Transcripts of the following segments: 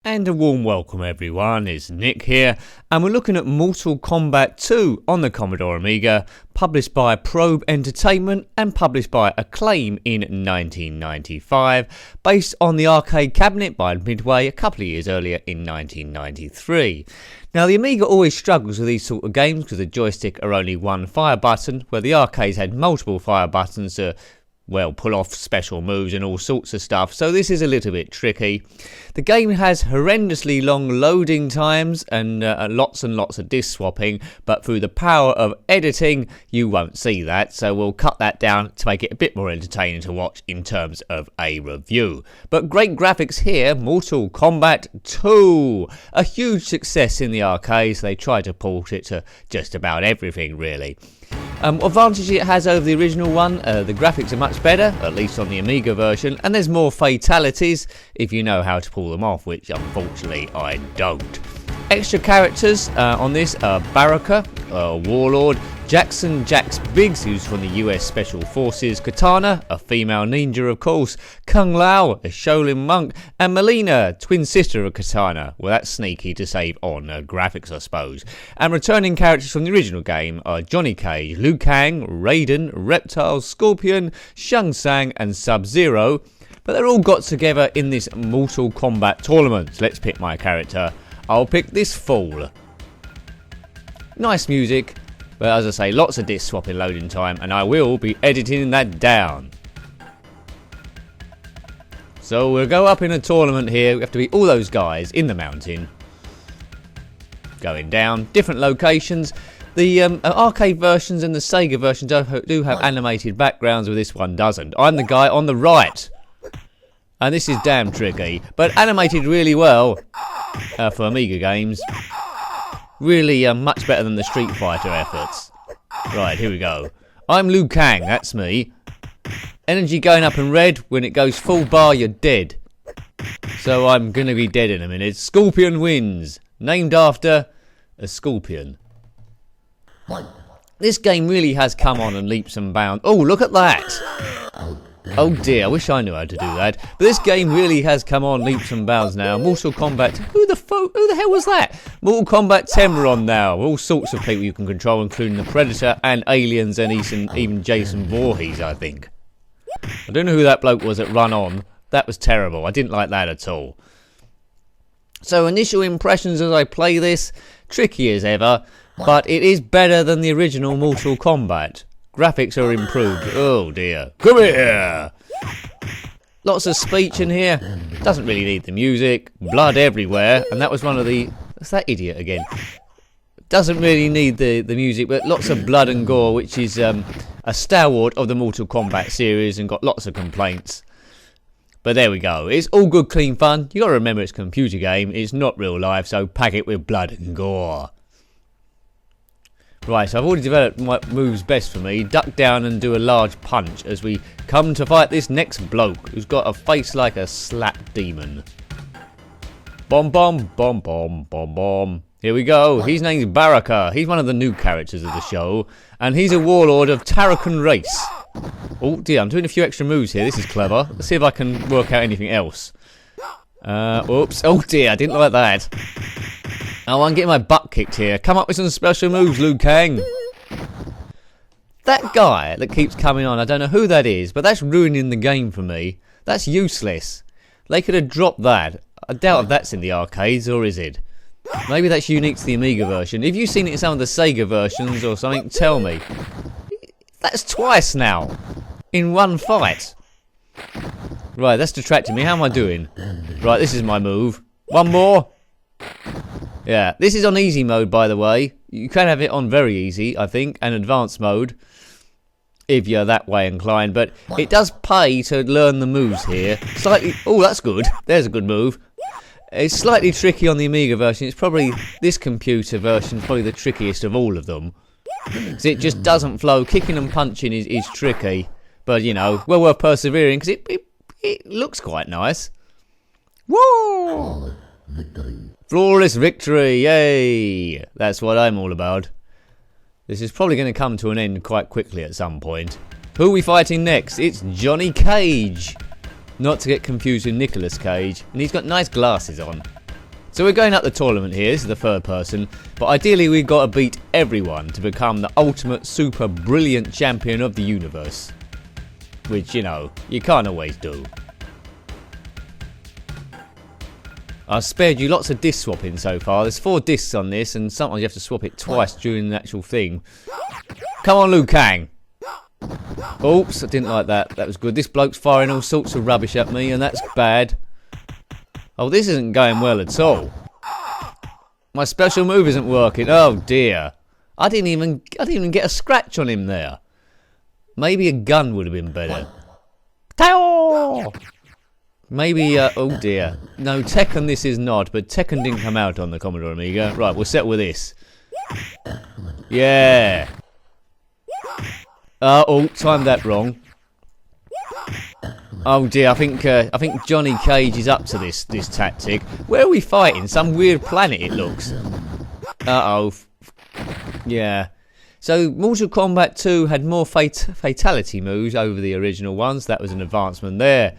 And a warm welcome everyone, it's Nick here, and we're looking at Mortal Kombat 2 on the Commodore Amiga, published by Probe Entertainment and published by Acclaim in 1995, based on the arcade cabinet by Midway a couple of years earlier in 1993. Now the Amiga always struggles with these sort of games because the joystick are only one fire button, where the arcades had multiple fire buttons to pull off special moves and all sorts of stuff, so this is a little bit tricky. The game has horrendously long loading times and lots of disk swapping, but through the power of editing you won't see that, so we'll cut that down to make it a bit more entertaining to watch in terms of a review. But great graphics here, Mortal Kombat 2, a huge success in the arcades. They tried to port it to just about everything really. What advantage it has over the original one, the graphics are much better, at least on the Amiga version, and there's more fatalities if you know how to pull them off, which unfortunately I don't. Extra characters on this are Baraka, Warlord, Jackson Jax Biggs, who's from the US Special Forces, Katana, a female ninja of course, Kung Lao, a Shaolin monk, and Melina, twin sister of Katana. Well, that's sneaky to save on graphics, I suppose. And returning characters from the original game are Johnny Cage, Liu Kang, Raiden, Reptile, Scorpion, Shang Tsung, and Sub-Zero. But they're all got together in this Mortal Kombat tournament. So let's pick my character. I'll pick this fool. Nice music. But as I say, lots of disk swapping loading time, and I will be editing that down. So we'll go up in a tournament here. We have to beat all those guys in the mountain. Going down, different locations. The arcade versions and the Sega versions do have animated backgrounds, but this one doesn't. I'm the guy on the right. And this is damn tricky, but animated really well for Amiga games. Really much better than the Street Fighter efforts. Right, here we go. I'm Liu Kang, that's me. Energy going up in red. When it goes full bar, you're dead. So I'm going to be dead in a minute. Scorpion wins. Named after a scorpion. This game really has come on in leaps and bounds. Oh, look at that. Oh dear, I wish I knew how to do that. But this game really has come on leaps and bounds now. Mortal Kombat. Who the hell was that? Mortal Kombat 10 we're on now. All sorts of people you can control, including the Predator and aliens and even Jason Voorhees, I think. I don't know who that bloke was that run on. That was terrible. I didn't like that at all. So initial impressions as I play this, tricky as ever, but it is better than the original Mortal Kombat. Graphics are improved. Oh dear. Come here! Lots of speech in here. Doesn't really need the music. Blood everywhere. And that was one of the... What's that idiot again? Doesn't really need the music, but lots of blood and gore, which is a stalwart of the Mortal Kombat series and got lots of complaints. But there we go. It's all good, clean fun. You got to remember it's a computer game. It's not real life, so pack it with blood and gore. Right, so I've already developed what moves best for me. Duck down and do a large punch as we come to fight this next bloke who's got a face like a slap demon. Bomb, bomb, bomb, bomb, bomb, bomb. Here we go. His name's Baraka. He's one of the new characters of the show. And he's a warlord of Tarakan race. Oh dear, I'm doing a few extra moves here. This is clever. Let's see if I can work out anything else. Oops. Oh dear, I didn't like that. Oh, I'm getting my butt kicked here. Come up with some special moves, Liu Kang. That guy that keeps coming on, I don't know who that is, but that's ruining the game for me. That's useless. They could have dropped that. I doubt if that's in the arcades, or is it? Maybe that's unique to the Amiga version. If you've seen it in some of the Sega versions or something, tell me. That's twice now. In one fight. Right, that's distracting me. How am I doing? Right, this is my move. One more. Yeah, this is on easy mode, by the way. You can have it on very easy, I think, and advanced mode, if you're that way inclined. But it does pay to learn the moves here. Slightly... Oh, that's good. There's a good move. It's slightly tricky on the Amiga version. It's probably... This computer version is probably the trickiest of all of them. Because it just doesn't flow. Kicking and punching is tricky. But, you know, well worth persevering, because it looks quite nice. Woo! Flawless victory, yay! That's what I'm all about. This is probably going to come to an end quite quickly at some point. Who are we fighting next? It's Johnny Cage. Not to get confused with Nicolas Cage. And he's got nice glasses on. So we're going up the tournament here. This is the third person. But ideally we've got to beat everyone to become the ultimate super brilliant champion of the universe. Which, you know, you can't always do. I've spared you lots of disc swapping so far. There's 4 discs on this, and sometimes you have to swap it twice during the actual thing. Come on, Liu Kang. Oops, I didn't like that. That was good. This bloke's firing all sorts of rubbish at me, and that's bad. Oh, this isn't going well at all. My special move isn't working. Oh dear. I didn't even get a scratch on him there. Maybe a gun would have been better. Tao! Maybe, oh dear. No, Tekken this is not, but Tekken didn't come out on the Commodore Amiga. Right, we'll settle with this. Yeah. Oh, timed that wrong. Oh dear, I think Johnny Cage is up to this tactic. Where are we fighting? Some weird planet it looks. Uh-oh. Yeah. So, Mortal Kombat 2 had more fatality moves over the original ones. That was an advancement there.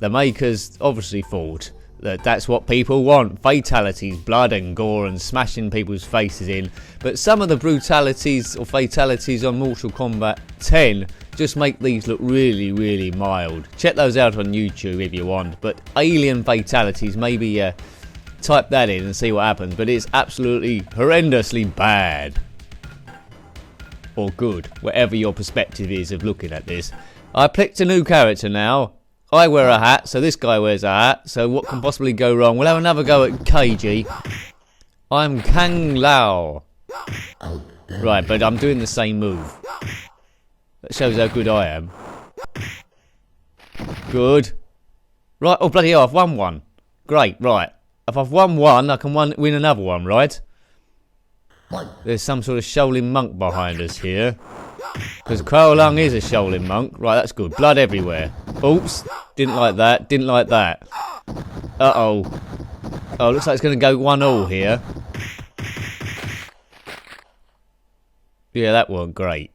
The makers obviously thought that that's what people want. Fatalities, blood and gore and smashing people's faces in. But some of the brutalities or fatalities on Mortal Kombat 10 just make these look really, really mild. Check those out on YouTube if you want. But alien fatalities, maybe type that in and see what happens. But it's absolutely horrendously bad. Or good, whatever your perspective is of looking at this. I picked a new character now. I wear a hat, so this guy wears a hat. So what can possibly go wrong? We'll have another go at KG. I'm Kang Lao. Right, but I'm doing the same move. That shows how good I am. Good. Right, oh bloody hell, I've won one. Great, right. If I've won one, I can win another one, right? There's some sort of Shaolin monk behind us here. Because Kuo Lung is a Shaolin monk. Right, that's good. Blood everywhere. Oops. Didn't like that. Didn't like that. Uh-oh. Oh, looks like it's going to go 1-1 here. Yeah, that weren't great.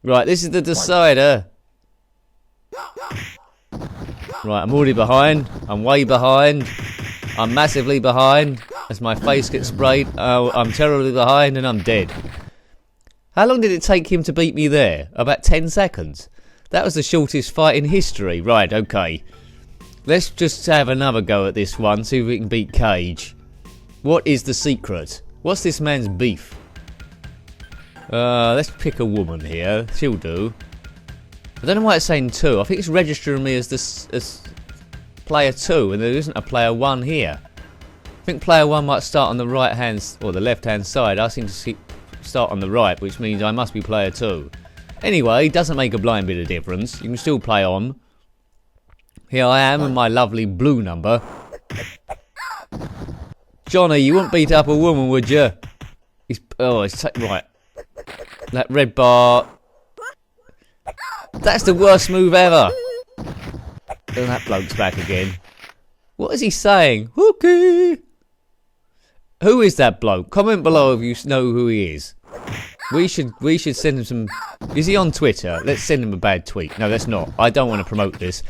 Right, this is the decider. Right, I'm already behind. I'm way behind. I'm massively behind. As my face gets sprayed. Oh, I'm terribly behind and I'm dead. How long did it take him to beat me there? About 10 seconds. That was the shortest fight in history. Right, okay. Let's just have another go at this one. See if we can beat Cage. What is the secret? What's this man's beef? Let's pick a woman here. She'll do. I don't know why it's saying 2. I think it's registering me as player 2 and there isn't a player 1 here. I think player 1 might start on the right hand or the left hand side. I seem to start on the right, which means I must be player 2. Anyway, doesn't make a blind bit of difference. You can still play on. Here I am in my lovely blue number. Johnny, you wouldn't beat up a woman, would you? Right. That red bar. That's the worst move ever. And that bloke's back again. What is he saying? Okay. Who is that bloke? Comment below if you know who he is. We should send him some... Is he on Twitter? Let's send him a bad tweet. No, let's not. I don't want to promote this.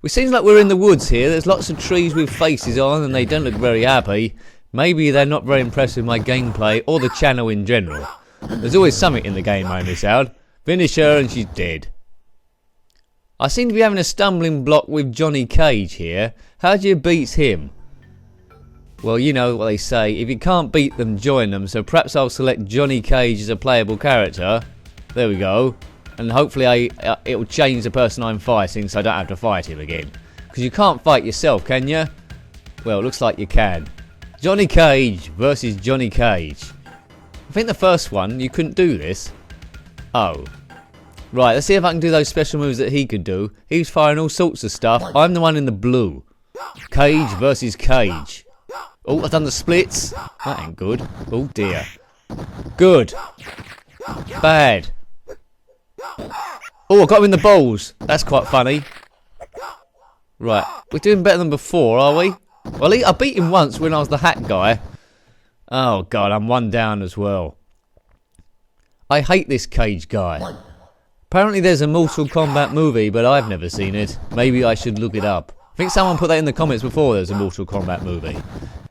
It seems like we're in the woods here. There's lots of trees with faces on and they don't look very happy. Maybe they're not very impressed with my gameplay or the channel in general. There's always something in the game I miss out. Finish her and she's dead. I seem to be having a stumbling block with Johnny Cage here. How do you beat him? Well, you know what they say, if you can't beat them, join them, so perhaps I'll select Johnny Cage as a playable character. There we go. And hopefully it'll change the person I'm fighting so I don't have to fight him again. Because you can't fight yourself, can you? Well, it looks like you can. Johnny Cage versus Johnny Cage. I think the first one, you couldn't do this. Oh. Right, let's see if I can do those special moves that he could do. He's firing all sorts of stuff. I'm the one in the blue. Cage versus Cage. Oh, I've done the splits. That ain't good. Oh dear. Good. Bad. Oh, I got him in the balls. That's quite funny. Right, we're doing better than before, are we? Well, I beat him once when I was the hat guy. Oh god, I'm one down as well. I hate this Cage guy. Apparently there's a Mortal Kombat movie, but I've never seen it. Maybe I should look it up. I think someone put that in the comments before there's a Mortal Kombat movie.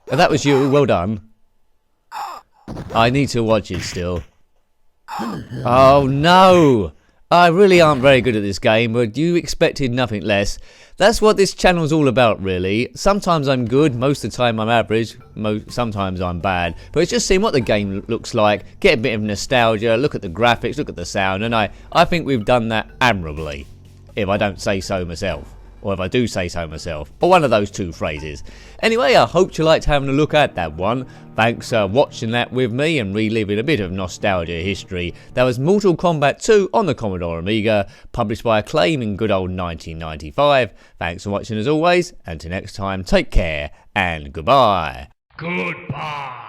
If that was you, well done. I need to watch it still. Oh no! I really aren't very good at this game, but you expected nothing less. That's what this channel's all about, really. Sometimes I'm good, most of the time I'm average, sometimes I'm bad. But it's just seeing what the game looks like, get a bit of nostalgia, look at the graphics, look at the sound, and I think we've done that admirably, if I don't say so myself. Or if I do say so myself, or one of those two phrases. Anyway, I hope you liked having a look at that one. Thanks for watching that with me and reliving a bit of nostalgia history. That was Mortal Kombat 2 on the Commodore Amiga, published by Acclaim in good old 1995. Thanks for watching as always, and till next time, take care and goodbye. Goodbye.